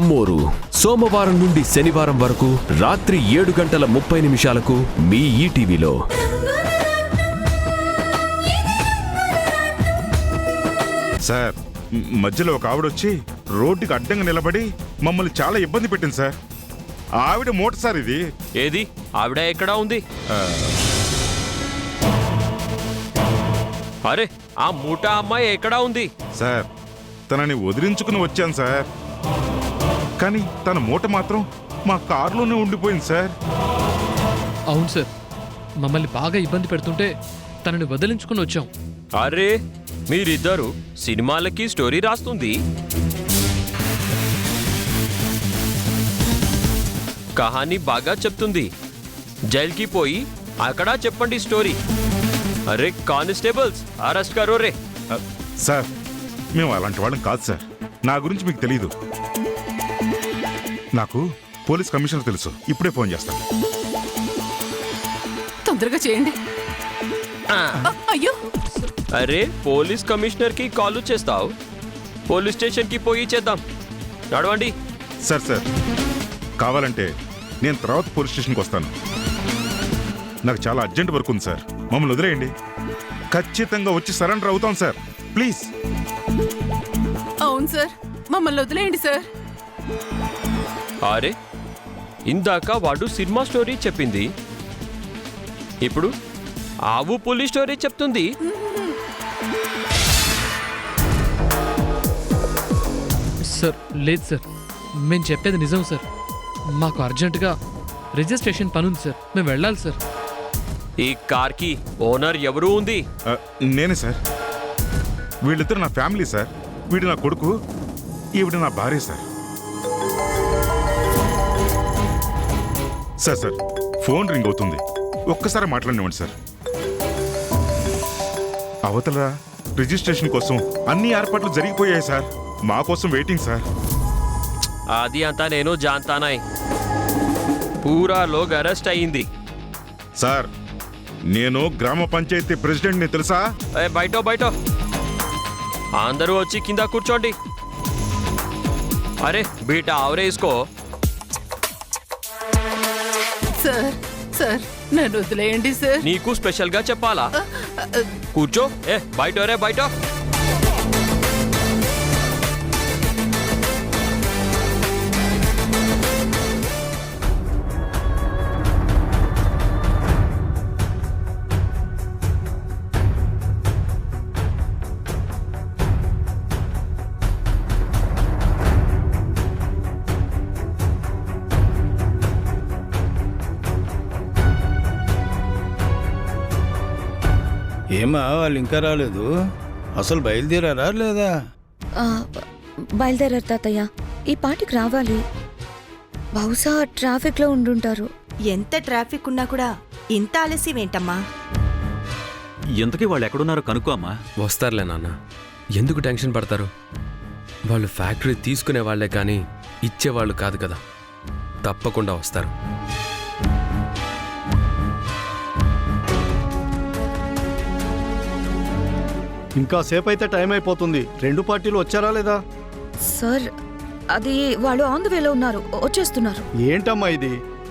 అమ్మోరు సోమవారం నుండి శనివారం వరకు రాత్రి 7:30 మీ ఈటీవీలో. సార్, మధ్యలో ఒక ఆవిడొచ్చి రోడ్డుకి అడ్డంగా నిలబడి మమ్మల్ని చాలా ఇబ్బంది పెట్టింది సార్. ఆవిడ మూట సార్ ఇది. ఏది ఆవిడ ఎక్కడా ఉంది? అరే, ఆ మూట అమ్మాయి ఎక్కడా ఉంది? సార్, తనని వదిలించుకుని వచ్చాను సార్, కానీ తన మూట మాత్రం మా కారులోనే ఉండిపోయింది సార్. అవును సార్, మమ్మల్ని బాగా ఇబ్బంది పెడుతుంటే తనని వదిలించుకుని వచ్చాం. అరే, మీరిద్దరు సినిమాలకి స్టోరీ రాస్తుంది. కహానీ బాగా చెప్తుంది. జైలుకి పోయి అక్కడ చెప్పండి స్టోరీ. అరే కానిస్టేబుల్స్, అరెస్ట్ కరో రే. సార్, మేము అలాంటి వాళ్ళం కాదు సార్. నా గురించి మీకు తెలీదు. నాకు పోలీస్ కమిషనర్ తెలుసు. ఇప్పుడే ఫోన్ చేస్తాను. తొందరగా చేయండి. అయ్యో, అరే పోలీస్ కమిషనర్ కి కాల్ చేస్తావు, పోలీస్ స్టేషన్ కి పోయి చేద్దాం. నడవండి. సార్ సార్, కావాలంటే నేను తర్వాత పోలీస్ స్టేషన్కి వస్తాను. నాకు చాలా అర్జెంట్ వర్క్ ఉంది సార్. మమ్మల్ని వదిలేయండి. ఖచ్చితంగా వచ్చి సరెండర్ అవుతాం సార్. ప్లీజ్. అవును సార్, మమ్మల్ని వదిలేయండి సార్. అరే, ఇందాక వాడు సినిమా స్టోరీ చెప్పింది, ఇప్పుడు ఆవు పోలీస్ స్టోరీ చెప్తుంది. సార్ లేదు సార్, మేము చెప్పేది నిజం సార్. మాకు అర్జెంటుగా రిజిస్ట్రేషన్ పని ఉంది సార్, మేము వెళ్ళాలి సార్. ఈ కార్ కి ఓనర్ ఎవరు ఉంది? నేనే సార్. వీళ్ళిద్దరు నా ఫ్యామిలీ సార్. వీడు నా కొడుకు, ఈవిడ నా భార్య sir. Sir sir, phone ring అవుతుంది, ఒక్కసారి మాట్లాడినివ్వండి సార్. అవతల రిజిస్ట్రేషన్ కోసం అన్ని ఏర్పాట్లు జరిగిపోయాయి సార్. మా కోసం వెయిటింగ్ సార్. అది అంతా నేను జాంతానాయ్. పూరా లోగ్ అరెస్ట్ అయ్యింది. సార్, నేను గ్రామ పంచాయతీ ప్రెసిడెంట్ని తెలుసా? బయట బయట అందరూ వచ్చి కింద కూర్చోండి. అరే బీట ఆవరే ఇసుకో. సార్ సార్, నన్ను వదిలేయండి సార్. నీకు స్పెషల్ గా చెప్పాలా? కూర్చో. బయట రే బయట. ఏమా వాళ్ళు ఇంకా రాలేదు? అసలు బయలుదేరారా లేదా? బయలుదేరారు తాతయ్య. ఈ పాటికి రావాలి. బహుశా ట్రాఫిక్ లో ఉండుంటారు. ఎంత ట్రాఫిక్ ఉన్నా కూడా ఇంత ఆలస్యం ఏంటమ్మా? ఎంతకీ వాళ్ళు ఎక్కడున్నారో కనుక్కో అమ్మా. వస్తారులే నాన్న, ఎందుకు టెన్షన్ పడతారు? వాళ్ళు ఫ్యాక్టరీ తీసుకునే వాళ్లే కానీ ఇచ్చేవాళ్ళు కాదు కదా. తప్పకుండా వస్తారు. ఇంకా సేపు అయితే టైం అయిపోతుంది. రెండు పార్టీలు వచ్చారా లేదా? సార్, అది వాళ్ళు ఆన్ ద వేలో ఉన్నారు, వచ్చేస్తున్నారు. ఏంటమ్మా ఇది?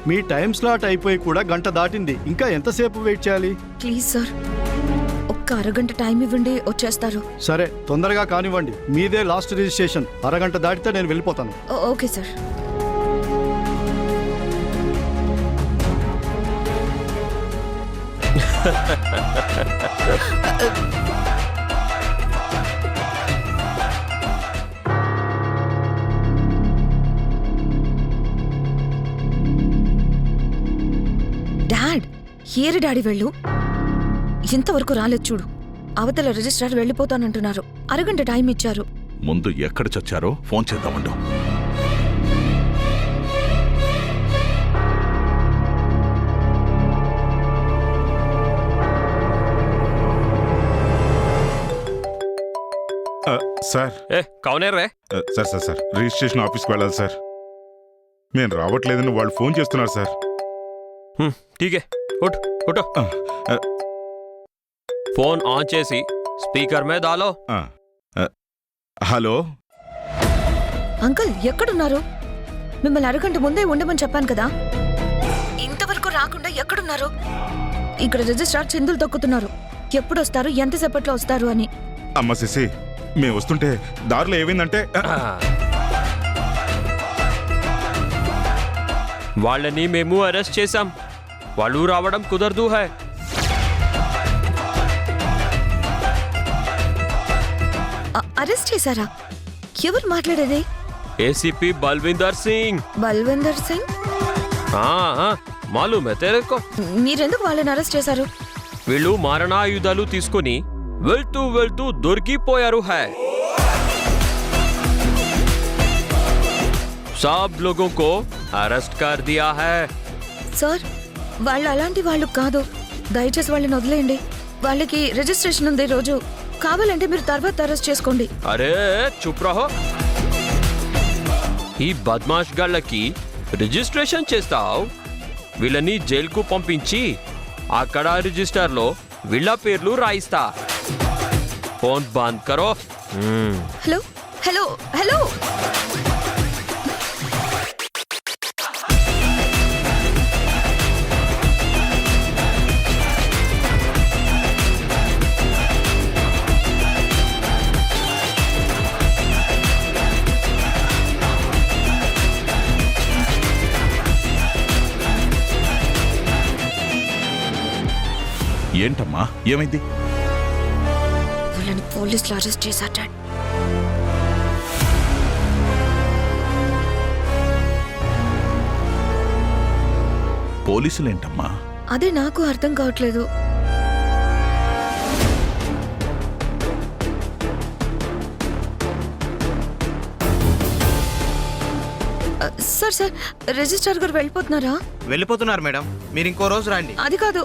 మీ టైం స్లాట్ అయిపోయి కూడా గంట దాటింది. ఇంకా ఎంతసేపు వెయిట్ చేయాలి? ప్లీజ్ సార్, ఒక్క అరగంట టైం ఇవ్వండి, వచ్చేస్తారు. సరే, తొందరగా కానివ్వండి. మీదే లాస్ట్ రిజిస్ట్రేషన్. అరగంట దాటితే నేను వెళ్ళిపోతాను. Okay sir. డాడ్, ఏరి డాడీ వెళ్ళు. ఇంతవరకు రాలేదు చూడు. అవతల రిజిస్ట్రార్ వెళ్ళిపోతానంటున్నారు. అరగంట టైం ఇచ్చారు. ముందు ఎక్కడ చచ్చారో ఫోన్ చేద్దామండు. సార్, కౌనే రే. సార్ సార్ సార్, రిజిస్ట్రేషన్ ఆఫీస్కి వెళ్ళాలి సార్. మేము రావట్లేదని వాళ్ళు ఫోన్ చేస్తున్నారు సార్. ఠీకే, ఉఠో. ఫోన్ ఆన్ చేసి స్పీకర్ మీద దాలో. హలో అంకుల్, ఎక్కడున్నారు? మిమ్మల్ని అరగంట ముందే ఉండమని చెప్పాను కదా. ఇంతవరకు రాకుండా ఎక్కడున్నారు? ఇక్కడ రిజిస్ట్రార్ చిందులు తొక్కుతున్నారు. ఎప్పుడు వస్తారు, ఎంతసేపట్లో వస్తారు అని. అమ్మ శశి, మేము వస్తుంటే దారిలో ఏమైందంటే వాళ్ళని మేము అరెస్ట్ చేశాం. వాళ్ళు రావడం కుదరదు హై. అరెస్ట్ చేశారా? ఎవరు మాట్లాడేది? ఏసీపీ బల్విందర్ సింగ్. బల్విందర్ సింగ్? మాలూమ్ హై తెరేకో. మీరెందుకు వాళ్ళని అరెస్ట్ చేశారు? వీళ్ళు మారణాయుధాలు తీసుకొని వెళ్తూ వెళ్తూ దొరికిపోయారు హై. सब लोगों को अरेस्ट कर दिया है. సార్, వాళ్ళు అలాంటి వాళ్ళు కాదు. దయచేసి వాళ్ళని వదిలేయండి. వాళ్ళకి రిజిస్ట్రేషన్ ఉంది రోజు. కావాలంటే మీరు తర్వాత అరెస్ట్ చేసుకోండి. అరే చుప్ రహో. ఈ బద్మాష్ గాళ్ళకి రిజిస్ట్రేషన్ చేస్తావు, వీళ్ళని జైలుకు పంపించి అక్కడ రిజిస్టర్లో వీళ్ళ పేర్లు రాయిస్తా. ఫోన్ బంద్ కరో. Hello hello hello. ఏంటమ్మా, ఏమైంది? వాళ్ళని పోలీసులు అరెస్ట్ చేశారు డాడ్. పోలీసులేంటమ్మా? అదే నాకు అర్థం కావట్లేదు. సార్ సార్, రిజిస్ట్రార్ గారు వెళ్ళిపోతున్నారా? వెళ్ళిపోతున్నారు మేడం, మీరు ఇంకో రోజు రండి. అది కాదు.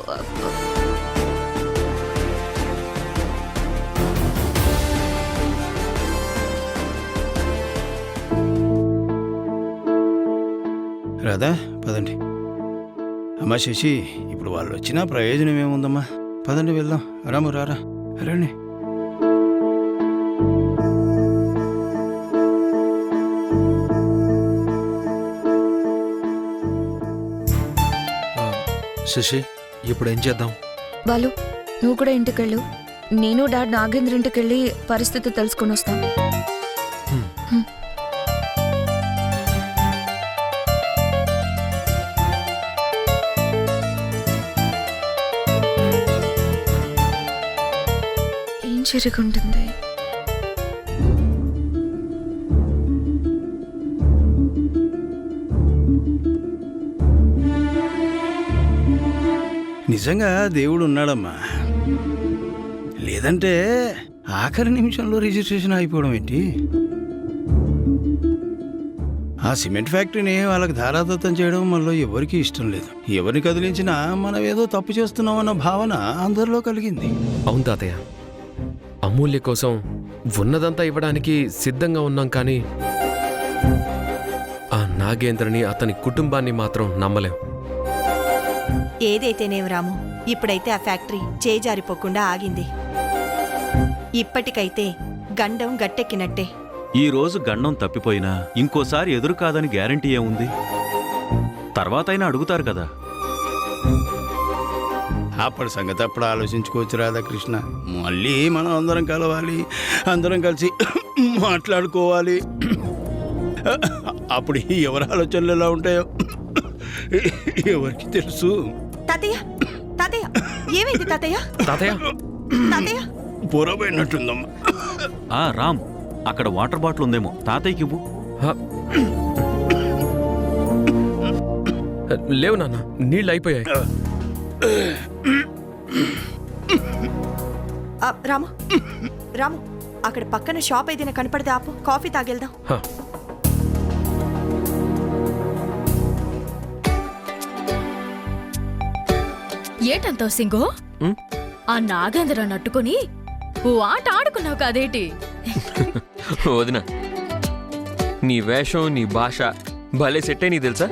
రాదా, పదండి. అమ్మా శశి, ఇప్పుడు వాళ్ళు వచ్చినా ప్రయోజనం ఏముందమ్మా? పదండి వెళ్దాం. రాము రారా, రండి. శశి, ఇప్పుడు ఏం చేద్దాం? బాలు, నువ్వు కూడా ఇంటికెళ్ళు. నేను డాడ్ నాగేంద్ర ఇంటికెళ్ళి పరిస్థితి తెలుసుకొని వస్తాం. ఏం జరుగుంటుంది? నిజంగా దేవుడు ఉన్నాడమ్మా, లేదంటే ఆఖరి నిమిషంలో రిజిస్ట్రేషన్ అయిపోవడం ఏంటి? ఆ సిమెంట్ ఫ్యాక్టరీని వాళ్ళకి ధారాదత్తం చేయడం మనలో ఎవరికీ ఇష్టం లేదు. ఎవరిని కదిలించినా మనం ఏదో తప్పు చేస్తున్నామన్న భావన అందరిలో కలిగింది. అవును తాతయ్య, అమూల్య కోసం ఉన్నదంతా ఇవ్వడానికి సిద్ధంగా ఉన్నాం, కానీ ఆ నాగేంద్రని, అతని కుటుంబాన్ని మాత్రం నమ్మలేం. ఏదైతేనేం రాము, ఇప్పుడైతే ఆ ఫ్యాక్టరీ చేజారిపోకుండా ఆగింది. ఇప్పటికైతే గండం గట్టెక్కినట్టే. ఈ రోజు గండం తప్పిపోయినా ఇంకోసారి ఎదురు కాదని గ్యారంటీ ఏముంది? తర్వాతైనా అడుగుతారు కదా. అప్పటి సంగతి అప్పుడు ఆలోచించుకోవచ్చు రాధాకృష్ణ. మళ్ళీ మనం అందరం కలవాలి, అందరం కలిసి మాట్లాడుకోవాలి. అప్పుడు ఎవరి ఆలోచనలు ఎలా ఉంటాయో ఎవరికి తెలుసు. తాతయ్య, తాతయ్య, ఏమైంది తాతయ్య? తాతయ్య, తాతయ్య పొరబడినట్టుందమ్మా. రామ్, అక్కడ వాటర్ బాటిల్ ఉందేమో, తాతయ్యకి ఇవ్వు. లేవు నాన్న, నీళ్ళు అయిపోయాయి. రాము, రాము, అక్కడ పక్కన షాప్ ఏదైనా కనపడితే ఆపు, కాఫీ తాగెళ్దాం. ఏటంతావు సింగో? ఆ నాగేంద్ర నట్టుకొని ఓ ఆట ఆడుకున్నావు కాదేటి? వదినా, నీ వేషం, నీ భాష భలే సెట్ అయి నీ తెలుసా?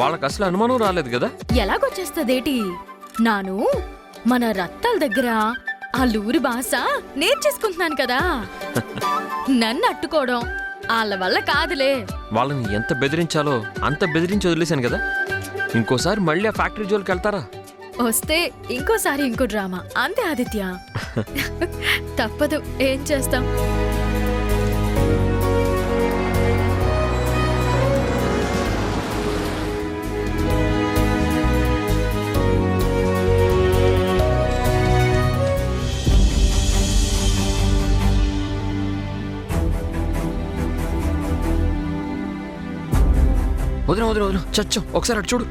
వాళ్ళకి అసలు అనుమానం రాలేదు కదా. ఎలాగొచ్చేస్తదేటి? నాను మన రత్తాల దగ్గర ఆ లూరి భాష నేర్చేసుకుంటున్నాను కదా. నన్ను అట్టుకోవడం, వాళ్ళ వల్ల కాదులే. వాళ్ళని ఎంత బెదిరించాలో అంత బెదిరించి వదిలేశాను కదా. ఇంకోసారి మళ్ళీ ఆ ఫ్యాక్టరీ జోలికి వెళ్తారా? వస్తే ఇంకోసారి ఇంకో డ్రామా అంతే ఆదిత్య. తప్పదు, ఏం చేస్తాం. వదిన వదిన వదిన చచ్చం, ఒకసారి అటు చూడు.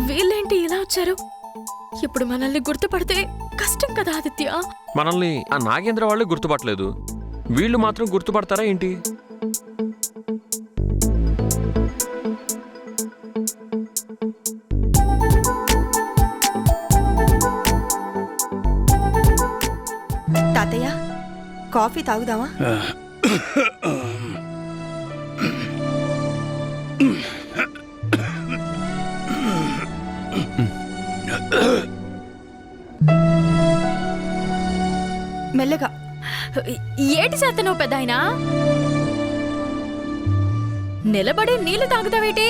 వీళ్ళేంటి ఇలా వచ్చారు? ఇప్పుడు మనల్ని గుర్తుపడితే కష్టం కదా ఆదిత్య. మనల్ని ఆ నాగేంద్ర వాళ్ళే గుర్తుపట్టలేదు, వీళ్ళు మాత్రం గుర్తుపడతారా ఏంటి? తాతయ్య, కాఫీ తాగుదామా? మెల్లగా. ఏటి చేతను పెద్దాయనా? నిలబడి నీళ్లు తాగుతావేటి?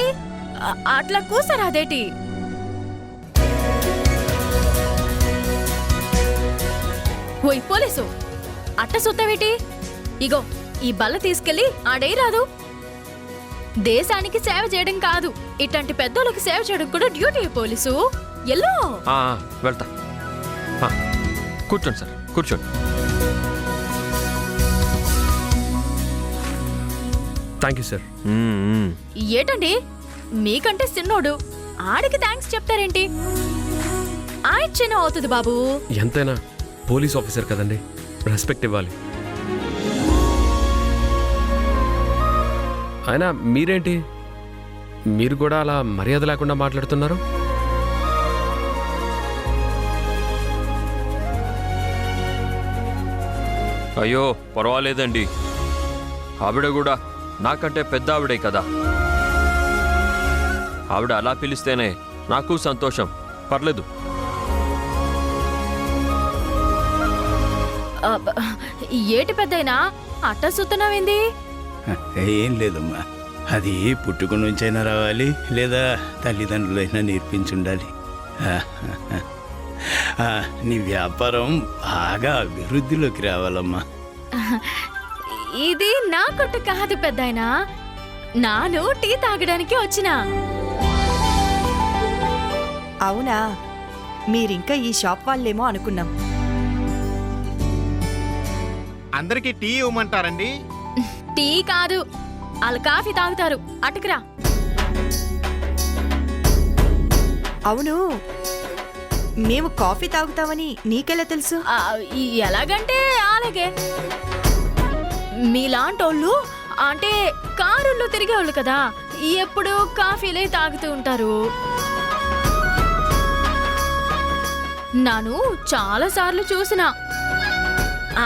అట్లా కూసరాదేటి? ఓయ్ పోలీసు, అట్ట సుత్తావేటి? ఇగో ఈ బల్ల తీసుకెళ్లి ఆడే రాదు. దేశానికి సేవ చేయడం కాదు, ఇట్లాంటి పెద్దోళ్ళకి సేవ చేయడం కూడా డ్యూటీ. Police yellow. వెళ్తా. కూర్చోండి సార్, కూర్చోండి. Thank you sir. ఏటండి, మీకంటే చిన్నోడు, ఆడికి థ్యాంక్స్ చెప్తారేంటి? చిన్న అవుతుంది బాబు. ఎంతైనా పోలీస్ ఆఫీసర్ కదండి, రెస్పెక్ట్ ఇవ్వాలి. అయినా మీరేంటి, మీరు కూడా అలా మర్యాద లేకుండా మాట్లాడుతున్నారు? అయ్యో పర్వాలేదండి, ఆవిడ కూడా నాకంటే పెద్ద ఆవిడే కదా. ఆవిడ అలా పిలిస్తేనే నాకు సంతోషం. పర్లేదు. ఏటి పెద్దయినా అట్ట సుత్తనావేంది? ఏం లేదమ్మా, అది పుట్టుక నుంచైనా రావాలి, లేదా తల్లిదండ్రులైనా నేర్పించుండాలి. నీ వ్యాపారం బాగా అభివృద్ధిలోకి రావాలమ్మా. ఇది నా కొట్టు కాదు పెద్దాయనా, నాను టీ తాగడానికి వచ్చినా. అవునా, మీరింకా ఈ షాప్ వాళ్ళేమో అనుకున్నాం. అందరికి టీ ఇవ్వమంటారండి? టీ కాదు, వాళ్ళు కాఫీ తాగుతారు. అటుకురా. అవును, మేము కాఫీ తాగుతామని నీకెలా తెలుసు? ఎలాగంటే అలాగే. మీలాంటోళ్ళు అంటే కారుల్లో తిరిగేవాళ్ళు కదా, ఎప్పుడు కాఫీలే తాగుతూ ఉంటారు. నాను చాలా సార్లు చూసినా,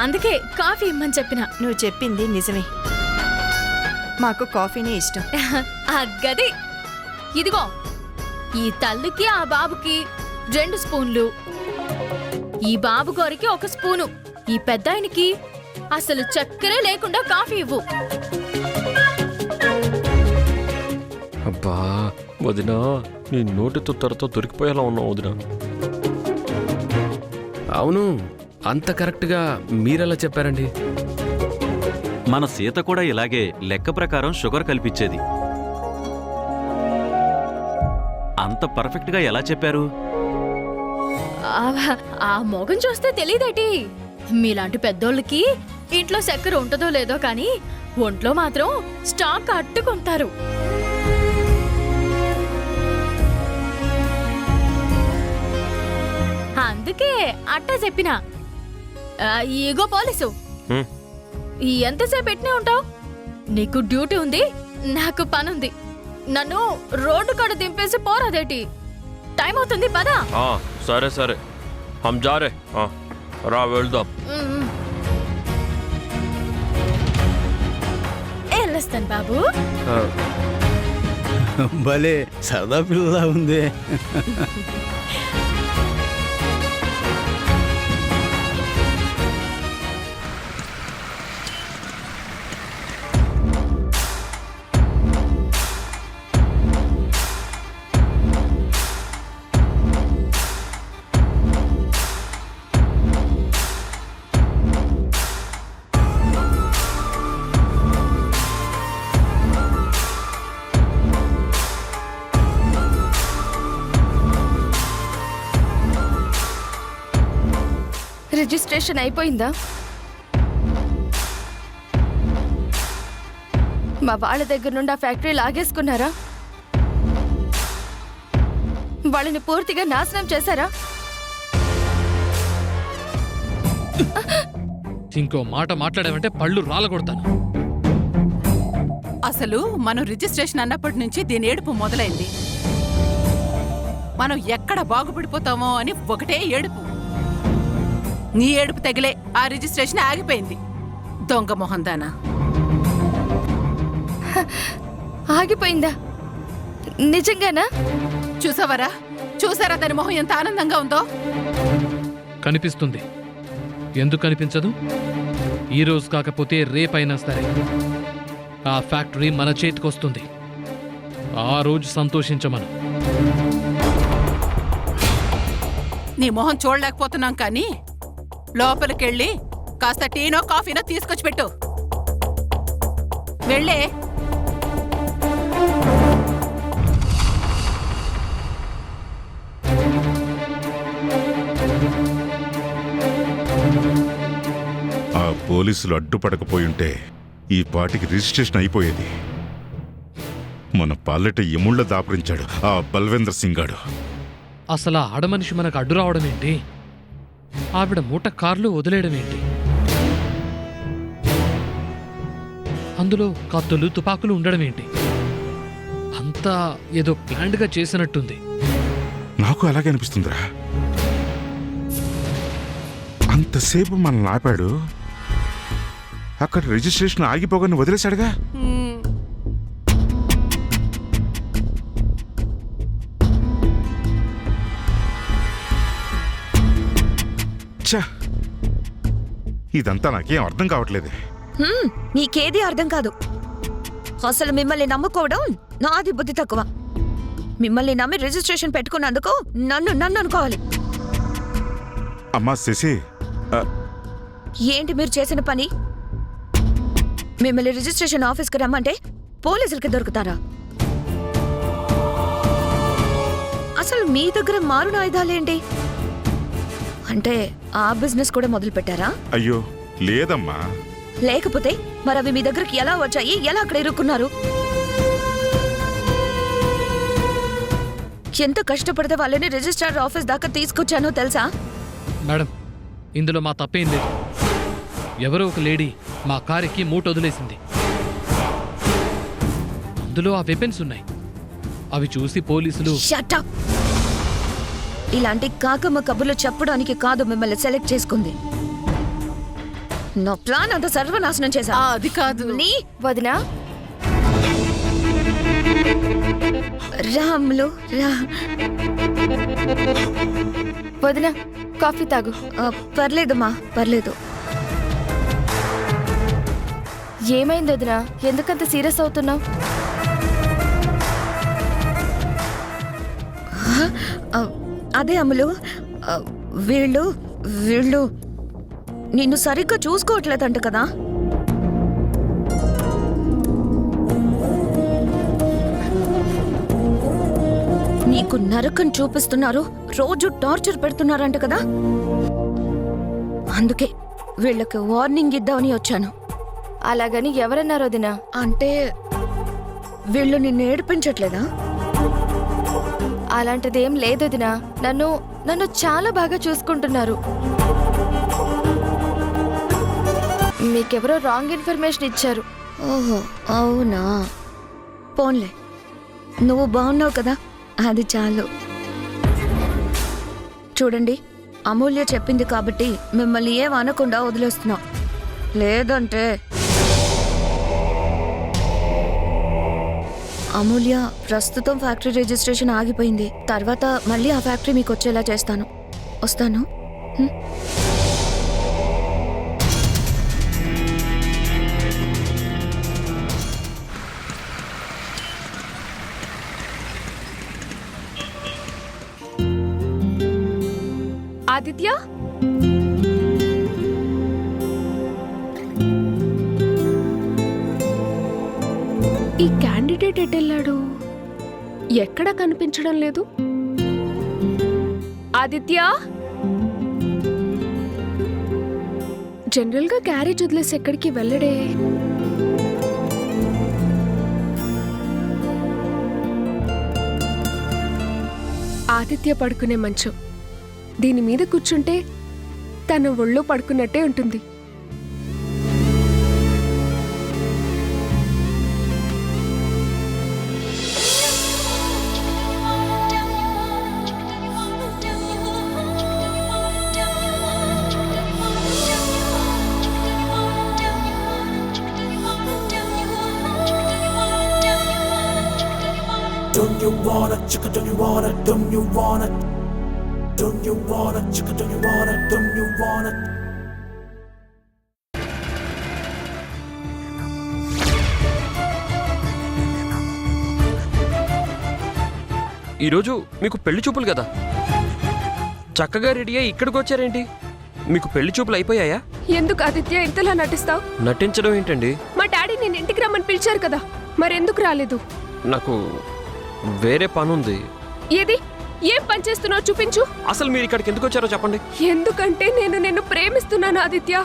అందుకే కాఫీ ఇమ్మని చెప్పిన. నువ్వు చెప్పింది నిజమే, మాకు కాఫీనే ఇష్టం. అగ్గది. ఇదిగో, ఈ తల్లికి ఆ బాబుకి 2 స్పూన్లు, ఈ బాబు గారికి 1 స్పూను, ఈ పెద్దాయనికి అసలు చక్కెరే లేకుండా కాఫీ ఇవ్వు. అబ్బా వదినా, నీ నోటితో త్వరతో దొరికిపోయేలా ఉన్నావు వదినా. అవును, అంత కరెక్ట్గా మీరెలా చెప్పారండి? మన సీత కూడా ఇలాగే లెక్క ప్రకారం షుగర్ కల్పించేది. అంత పర్ఫెక్ట్గా ఎలా చెప్పారు? ఆ మొగం చూస్తే తెలియదేటి? మీలాంటి పెద్దోళ్ళకి ఇంట్లో చక్కెర ఉంటుందో లేదో కానీ ఒంట్లో మాత్రం స్టాక్ అట్టుకుంటారు. అందుకే అట్టా చెప్పిన. ఇగో పోలీసు, ఎంతసేపు పెట్టినే ఉంటావు? నీకు డ్యూటీ ఉంది, నాకు పనుంది. నన్ను రోడ్డు కాడ దింపేసి పోరాదేటి? టైం అవుతుంది, పదా. సరే సరే, హమ్ జా రే. రా వెళ్దాం. వెళ్ళొస్తాను బాబు. భలే సరదా పిల్లలా ఉంది. రిజిస్ట్రేషన్ అయిపోయిందా? మా వాళ్ళ దగ్గర నుండి ఆ ఫ్యాక్టరీ లాగేసుకున్నారా? వాళ్ళని పూర్తిగా నాశనం చేశారా? ఇంకో మాట మాట్లాడామంటే పళ్ళు రాలగొడతాను. అసలు మనం రిజిస్ట్రేషన్ అన్నప్పటి నుంచి దీని ఏడుపు మొదలైంది. మనం ఎక్కడ బాగుపడిపోతామో అని ఒకటే ఏడుపు. నీ ఏడుపు తగిలే ఆ రిజిస్ట్రేషన్ ఆగిపోయింది. దొంగ మొహందానా. ఆగిపోయిందా? నిజంగానా? చూసారా దాని మొహం ఎంత ఆనందంగా ఉందో? కనిపిస్తుంది. ఎందుకు కనిపించదు? ఈ రోజు కాకపోతే రేపైనా సరే ఆ ఫ్యాక్టరీ మన చేతికొస్తుంది. ఆ రోజు సంతోషించమను. నీ మొహం చూడలేకపోతున్నాం కానీ లోపలికెళ్ళి కాస్త టీనో కాఫీనో తీసుకొచ్చి పెట్టు. వెళ్ళే. ఆ పోలీసులు అడ్డుపడకపోయుంటే ఈ పాటికి రిజిస్ట్రేషన్ అయిపోయేది. మన పాలెట ఎముళ్ళ దాపరించాడు ఆ బల్వేంద్ర సింగ్ గాడు. అసలు ఆ ఆడమనిషి మనకు అడ్డు రావడం ఏంటి? ఆవిడ మూట కార్లు వదిలేయడం ఏంటి? అందులో కత్తులు తుపాకులు ఉండడం ఏంటి? అంతా ఏదో ప్లాండ్గా చేసినట్టుంది. నాకు అలాగే అనిపిస్తుందిరా. అంతసేపు మనల్ని ఆపాడు, అక్కడ రిజిస్ట్రేషన్ ఆగిపోగానే వదిలేశాడుగా. ఛ, ఇదంతా నాకేం అర్థం కావట్లేదు. నీకేది అర్థం కాదు. అసలు మిమ్మల్ని నమ్ముకోవడం నాది బుద్ధి తక్కువ. మిమ్మల్ని నమ్మి రిజిస్ట్రేషన్ పెట్టుకున్నందుకు నన్ను అనుకోవాలి. అమ్మా శశి, ఏంటి మీరు చేసిన పని? మిమ్మల్ని రిజిస్ట్రేషన్ ఆఫీస్కి రమ్మంటే పోలీసులకి దొరుకుతారా? అసలు మీ దగ్గర మారున ఆయుధాలేంటి? అంటే ఆ బిజినెస్ కూడా మొదలు పెట్టారా? అయ్యో లేదమ్మా. లేకపోతే మరి అవి మీ దగ్గరికి ఎలా వచ్చాయి? ఎలా అక్కడ ఇరుక్కున్నారు? ఎంత కష్టపడితే వాళ్ళని రిజిస్ట్రార్ ఆఫీస్ దాకా తీసుకొచ్చానో తెలుసా? మేడం, ఇందులో మా తప్పేం లేదు. ఎవరో ఒక లేడీ మా కారుకి మూట వదిలేసింది. అందులో ఆ వెపన్స్ ఉన్నాయి. అవి చూసి పోలీసులు Shut up! ఇలాంటి కాకమ్మ కబుర్లు చెప్పడానికి కాదు మిమ్మల్ని సెలెక్ట్ చేసుకుంది. నా ప్లాన్ అంతా సర్వనాశనం చేశా. అది కాదు. నీ వదినా రాములు రా. వదినా కాఫీ తాగు. పర్లేదమ్మా, పర్లేదు. ఏమైంది వదినా? ఎందుకంత సీరియస్ అవుతున్నావు? అదే అమ్ములు, వీళ్ళు నిన్ను సరిగ్గా చూసుకోవట్లేదంట కదా? నీకు నరకం చూపిస్తున్నారు, రోజు టార్చర్ పెడుతున్నారంట కదా? అందుకే వీళ్ళకి వార్నింగ్ ఇద్దామని వచ్చాను. అలాగని ఎవరన్నారు వదినా? అంటే వీళ్ళు నిన్ను ఏడిపించట్లేదా? అలాంటిదేం లేదు వదినా. నన్ను చాలా బాగా చూసుకుంటున్నారు. మీకెవరో రాంగ్ ఇన్ఫర్మేషన్ ఇచ్చారు. ఓహో అవునా? పోన్లే, నువ్వు బాగున్నావు కదా, అది చాలు. చూడండి, అమూల్య చెప్పింది కాబట్టి మిమ్మల్ని ఏం అనకుండా వదిలేస్తున్నా. లేదంటే అమూల్య ప్రస్తుతం ఫ్యాక్టరీ రిజిస్ట్రేషన్ ఆగిపోయింది. తర్వాత మళ్ళీ ఆ ఫ్యాక్టరీ మీకు వచ్చేలా చేస్తాను. వస్తాను. ఆదిత్య, ఈ క్యాండిడేట్ ఎటెళ్ళాడు? ఎక్కడ కనిపించడం లేదు. ఆదిత్య, జనరల్గా క్యారేజ్ వదిలేసి ఎక్కడికి వెళ్ళడే. ఆదిత్య పడుకునే మంచం, దీని మీద కూర్చుంటే తన ఒళ్ళో పడుకున్నట్టే ఉంటుంది. Don't you wanna chicka, don't you wanna, don't you wanna, don't you wanna chicka, don't you wanna, don't you wanna. ఈరోజు మీకు పెళ్లి చూపులు కదా, చక్కగా రెడీ అయ్యి ఇక్కడికి వచ్చారేంటి? మీకు పెళ్లి చూపులు అయిపోయాయా? ఎందుకు ఆదిత్య ఇంతలా నటిస్తావు? నటించడం ఏంటండి? మా డాడీ నేను ఇంటికి రమ్మని పిలిచారు కదా, మరెందుకు రాలేదు? నాకు వేరే పనుంది. ఏది? ఏం పని చేస్తున్నావు చూపించు. అసలు మీరు ఇక్కడికి ఎందుకు వచ్చారో చెప్పండి. ఎందుకంటే నేను నిన్ను ప్రేమిస్తున్నాను ఆదిత్య.